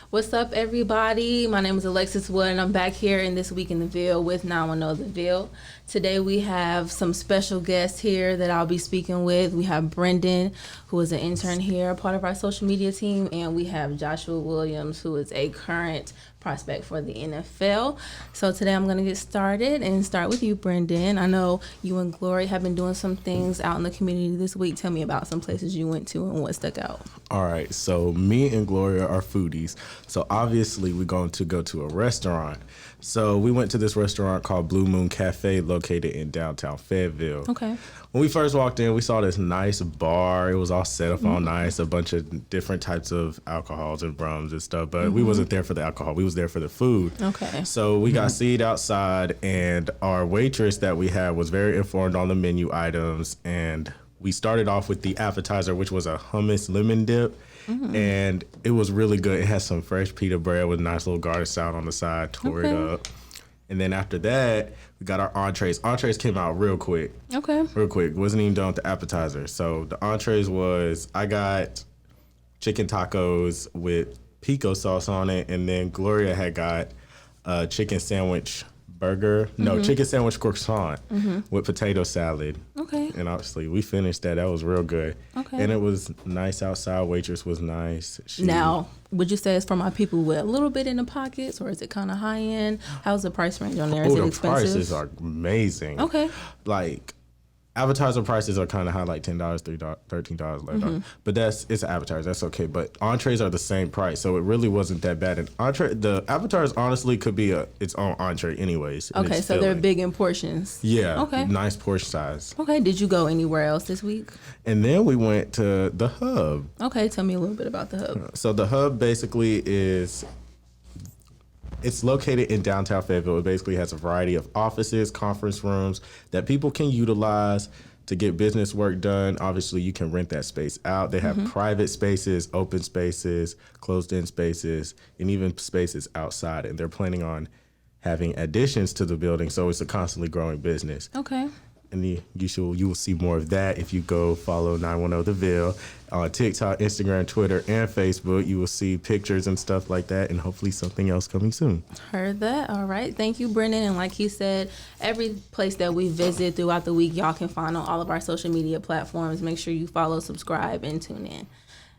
What's up, everybody? My name is Alexis Wood, and I'm back here in This Week in the Ville with 910 The Ville. Today we have some special guests here that I'll be speaking with. We have Brendan, who is an intern here, part of our social media team, and we have Joshua Williams, who is a current prospect for the NFL. So today I'm going to get started and start with you, Brendan. I know you and Glory have been doing some things out in the community this week. Tell me about some places you went to and what stuck out. All right, so me and Gloria are foodies. So obviously we're going to go to a restaurant. So we went to this restaurant called Blue Moon Cafe located in downtown Fayetteville. Okay. When we first walked in, we saw this nice bar. It was all set up all nice, a bunch of different types of alcohols and rums and stuff. But we wasn't there for the alcohol. We was there for the food. Okay. So we got seated outside, and our waitress that we had was very informed on the menu items. And we started off with the appetizer, which was a hummus lemon dip. And it was really good. It had some fresh pita bread with a nice little garlic salad on the side, tore it up. And then after that, we got our entrees. Entrees came out real quick. Okay. Real quick. Wasn't even done with the appetizer. So the entrees was, I got chicken tacos with pico sauce on it. And then Gloria had got a chicken sandwich burger. No, chicken sandwich croissant with potato salad. Okay. And obviously we finished that. That was real good. Okay. And it was nice outside. Waitress was nice. Now, would you say it's for my people with a little bit in the pockets, or is it kind of high end? How's the price range on there? Is it the expensive? prices are amazing. Okay. Like, appetizer prices are kind of high, like $10, $13, $11. But it's an appetizer. That's okay. But entrees are the same price, so it really wasn't that bad. And the appetizers honestly could be its own entree, anyways. Okay, so they're big in portions. Yeah. Okay. Nice portion size. Okay. Did you go anywhere else this week? And then we went to the Hub. Okay. Tell me a little bit about the Hub. So the Hub basically it's located in downtown Fayetteville. It basically has a variety of offices, conference rooms that people can utilize to get business work done. Obviously, you can rent that space out. They have private spaces, open spaces, closed-in spaces, and even spaces outside. And they're planning on having additions to the building, so it's a constantly growing business. Okay. And you will see more of that if you go follow 910 The Ville on TikTok, Instagram, Twitter, and Facebook. You will see pictures and stuff like that, and hopefully something else coming soon. Heard that. All right. Thank you, Brendan. And like he said, every place that we visit throughout the week, y'all can find on all of our social media platforms. Make sure you follow, subscribe, and tune in.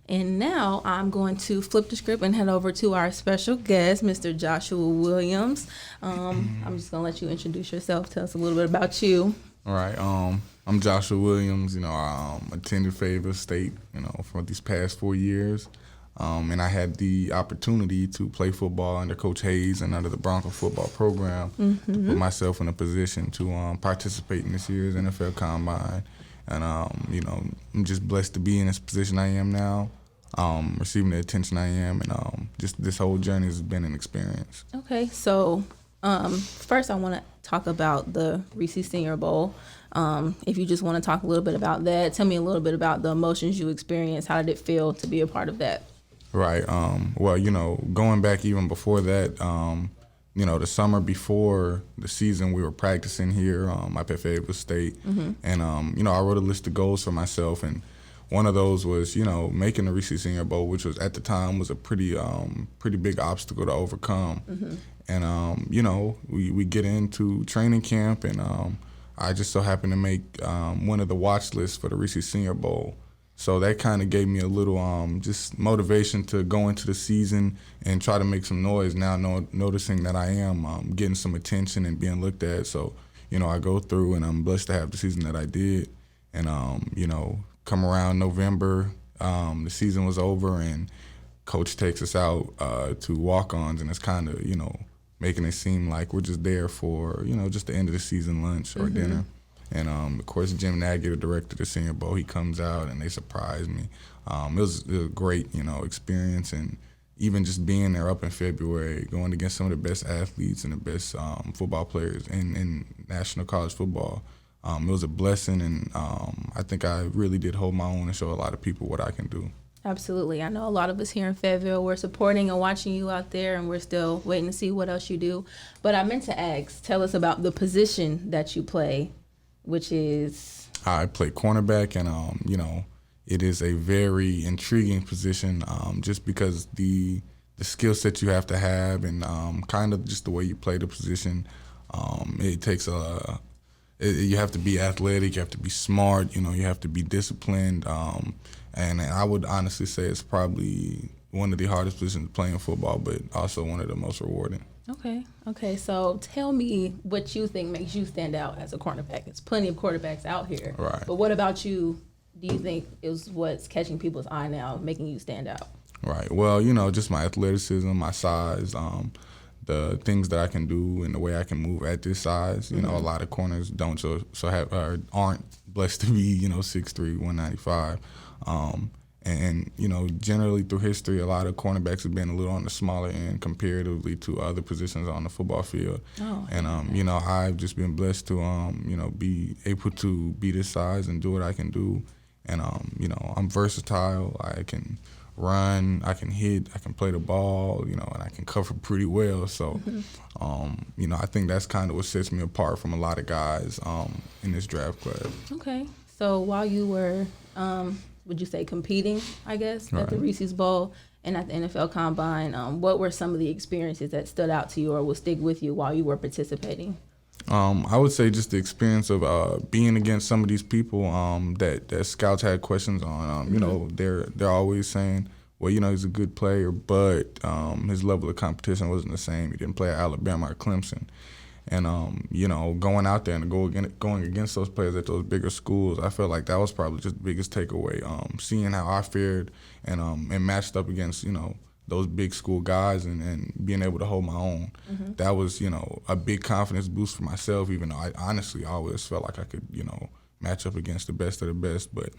And now I'm going to flip the script and head over to our special guest, Mr. Joshua Williams. I'm just going to let you introduce yourself. Tell us a little bit about you. All right, I'm Joshua Williams. I attended Fayetteville State, for these past 4 years. And I had the opportunity to play football under Coach Hayes and under the Bronco football program to put myself in a position to participate in this year's NFL Combine. And, I'm just blessed to be in this position I am now, receiving the attention I am. And just this whole journey has been an experience. Okay, so first I want to talk about the Reeses Senior Bowl. If you just want to talk a little bit about that, tell me a little bit about the emotions you experienced. How did it feel to be a part of that? Right. Well, going back even before that, the summer before the season, we were practicing here up at Fayetteville State. And, I wrote a list of goals for myself. And one of those was, making the Reeses Senior Bowl, which was at the time was a pretty big obstacle to overcome. And, we get into training camp, and I just so happened to make one of the watch lists for the Reeses Senior Bowl. So that kind of gave me a little just motivation to go into the season and try to make some noise, now noticing that I am getting some attention and being looked at. So, I go through, and I'm blessed to have the season that I did. And, come around November, the season was over, and Coach takes us out to walk-ons, and it's kind of, making it seem like we're just there for, just the end of the season lunch or dinner. And, of course, Jim Nagy, the director of the Senior Bowl, he comes out, and they surprised me. It was a great, experience. And even just being there up in February, going against some of the best athletes and the best football players in national college football, it was a blessing. And I think I really did hold my own and show a lot of people what I can do. Absolutely. I know a lot of us here in Fayetteville, we're supporting and watching you out there, and we're still waiting to see what else you do. But I meant to ask, tell us about the position that you play, which is? I play cornerback, and, it is a very intriguing position just because the the skill set you have to have, and kind of just the way you play the position. It takes you have to be athletic, you have to be smart, you have to be disciplined, and I would honestly say it's probably one of the hardest positions to play in football, but also one of the most rewarding. Okay. So tell me what you think makes you stand out as a cornerback. There's plenty of quarterbacks out here. Right. But what about you? Do you think is what's catching people's eye now, making you stand out? Right. Well, just my athleticism, my size, the things that I can do and the way I can move at this size. A lot of corners don't aren't blessed to be 6'3", 195. And generally through history, a lot of cornerbacks have been a little on the smaller end comparatively to other positions on the football field. I've just been blessed to be able to be this size and do what I can do. And I'm versatile. I can run, I can hit, I can play the ball, and I can cover pretty well. So, I think that's kind of what sets me apart from a lot of guys in this draft class. Okay. So while you were, would you say competing, I guess, at the Reeses Bowl and at the NFL Combine, what were some of the experiences that stood out to you or will stick with you while you were participating? I would say just the experience of being against some of these people that scouts had questions on. They're always saying, well, he's a good player, but his level of competition wasn't the same. He didn't play at Alabama or Clemson. And, going out there and going against those players at those bigger schools, I felt like that was probably just the biggest takeaway. Seeing how I fared and matched up against, those big school guys and being able to hold my own. That was, a big confidence boost for myself, even though I honestly always felt like I could, match up against the best of the best. But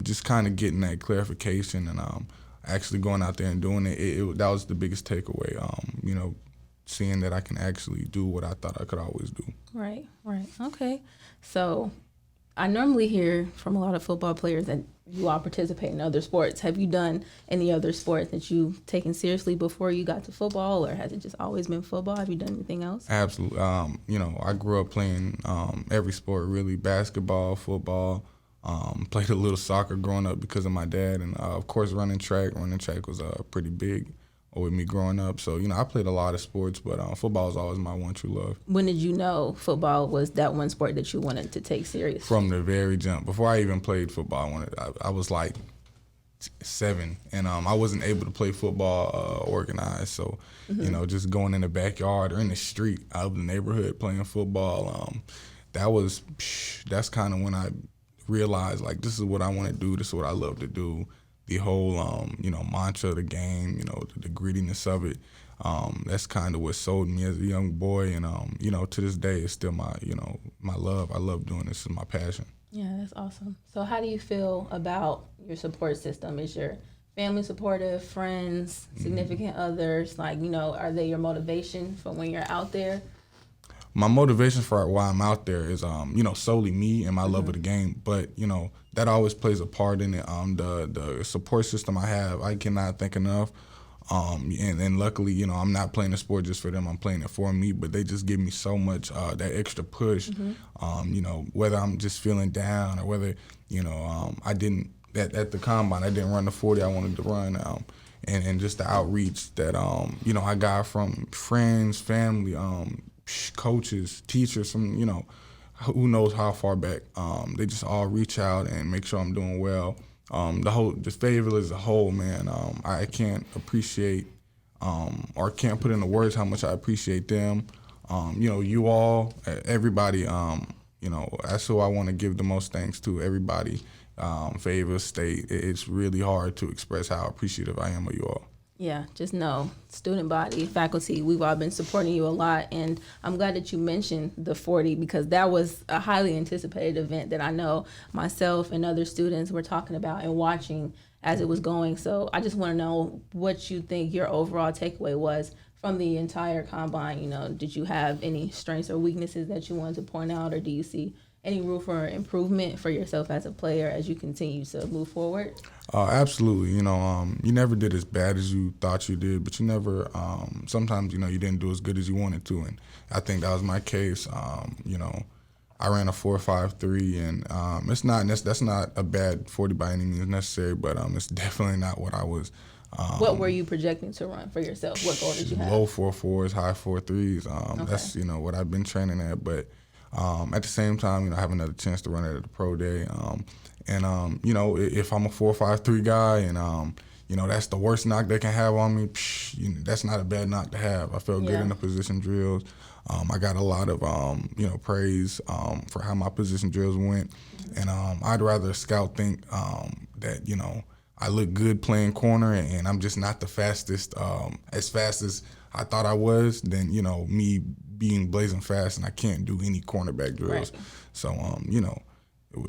just kind of getting that clarification and actually going out there and doing it, that was the biggest takeaway, seeing that I can actually do what I thought I could always do. Right. Okay. So I normally hear from a lot of football players that you all participate in other sports. Have you done any other sports that you've taken seriously before you got to football, or has it just always been football? Have you done anything else? Absolutely. I grew up playing every sport, really, basketball, football, played a little soccer growing up because of my dad, and of course running track. Running track was pretty big with me growing up. So, I played a lot of sports, but football was always my one true love. When did you know football was that one sport that you wanted to take seriously? From the very jump. Before I even played football, I was like 7, and I wasn't able to play football organized. So, just going in the backyard or in the street out of the neighborhood playing football, that's kind of when I realized, like, this is what I want to do. This is what I love to do. The whole, mantra of the game, the grittiness of it, that's kind of what sold me as a young boy. And, to this day, it's still my, my love. I love doing this. It's my passion. Yeah, that's awesome. So how do you feel about your support system? Is your family supportive, friends, significant others? Like, are they your motivation for when you're out there? My motivation for why I'm out there is, solely me and my love of the game. But, that always plays a part in it. The support system I have, I cannot thank enough. And luckily, I'm not playing the sport just for them. I'm playing it for me. But they just give me so much that extra push. Whether I'm just feeling down or whether, I didn't at the combine, I didn't run the 40 I wanted to run. And just the outreach that I got from friends, family, coaches, teachers, from who knows how far back. They just all reach out and make sure I'm doing well. The Fayetteville as a whole, man, I can't appreciate or can't put into words how much I appreciate them. You all, everybody, that's who I want to give the most thanks to, everybody. Fayetteville State, it's really hard to express how appreciative I am of you all. Yeah, just know, student body, faculty, we've all been supporting you a lot. And I'm glad that you mentioned the 40 because that was a highly anticipated event that I know myself and other students were talking about and watching as it was going. So I just want to know what you think your overall takeaway was from the entire combine. Did you have any strengths or weaknesses that you wanted to point out, or do you see any room for improvement for yourself as a player as you continue to move forward? Absolutely. You never did as bad as you thought you did, but you never, sometimes, you didn't do as good as you wanted to. And I think that was my case. I ran a 4.53, and that's not a bad 40 by any means necessary, but it's definitely not what I was What were you projecting to run for yourself? What goal did you have? Low 4.4s, high 4.3s. That's, what I've been training at. But at the same time, I have another chance to run it at the pro day. If I'm a 4.53 guy and, that's the worst knock they can have on me, that's not a bad knock to have. I felt good in the position drills. I got a lot of, praise for how my position drills went. And I'd rather a scout think that, I look good playing corner and I'm just not the fastest, as fast as I thought I was, than, me being blazing fast and I can't do any cornerback drills. Right. So,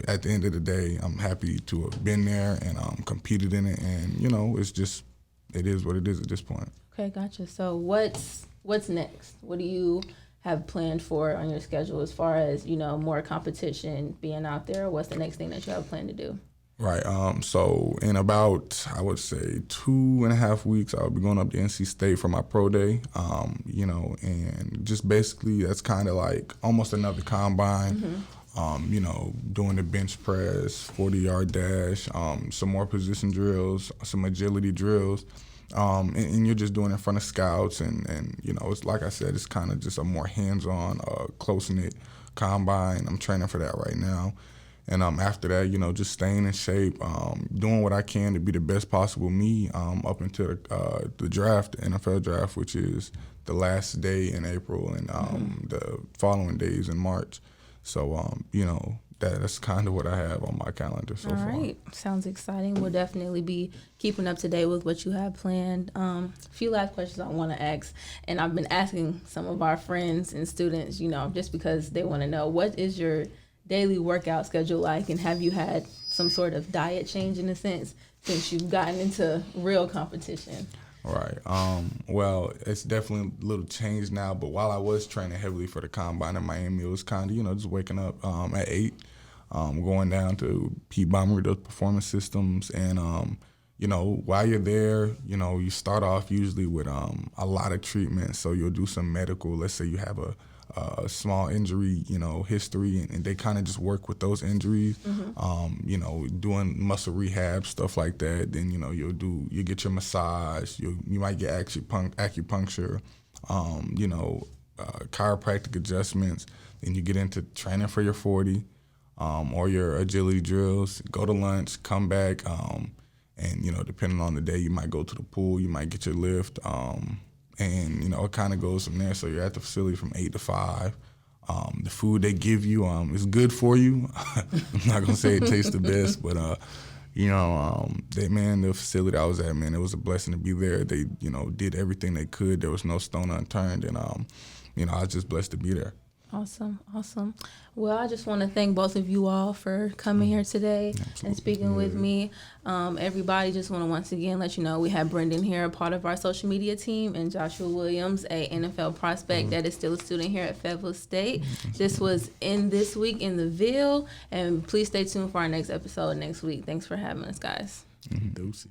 at the end of the day, I'm happy to have been there and competed in it. And, it is what it is at this point. Okay, gotcha. So what's next? What do you have planned for on your schedule as far as, more competition being out there? What's the next thing that you have planned to do? Right. So in about, I would say 2.5 weeks, I'll be going up to NC State for my pro day. And just basically that's kind of like almost another combine. Doing the bench press, 40-yard dash, some more position drills, some agility drills. And you're just doing it in front of scouts. And it's like I said, it's kind of just a more hands-on, close-knit combine. I'm training for that right now. And after that, just staying in shape, doing what I can to be the best possible me up until the draft, the NFL draft, which is the last day in April and the following days in March. So, that's kind of what I have on my calendar so far. All right. Sounds exciting. We'll definitely be keeping up to date with what you have planned. A few last questions I want to ask, and I've been asking some of our friends and students, just because they want to know, what is your daily workout schedule like, and have you had some sort of diet change in a sense since you've gotten into real competition? Right. Well, it's definitely a little change now, but while I was training heavily for the combine in Miami, it was kind of, just waking up at 8, going down to Pete Bomber, those performance systems. And, while you're there, you start off usually with a lot of treatment. So you'll do some medical. Let's say you have a small injury, history, and they kind of just work with those injuries, doing muscle rehab, stuff like that. Then, you get your massage, you might get acupuncture, chiropractic adjustments. Then you get into training for your 40 or your agility drills, go to lunch, come back, and, depending on the day, you might go to the pool, you might get your lift, and, it kind of goes from there. So you're at the facility from 8 to 5. The food they give you is good for you. I'm not going to say it tastes the best, but, the facility I was at, man, it was a blessing to be there. They, did everything they could. There was no stone unturned. And, I was just blessed to be there. Awesome. Well, I just want to thank both of you all for coming here today and speaking with me. Everybody, just want to once again let you know we have Brendan here, a part of our social media team, and Joshua Williams, a NFL prospect that is still a student here at Fayetteville State. This was in This Week in the Ville, and please stay tuned for our next episode next week. Thanks for having us, guys. Deuces.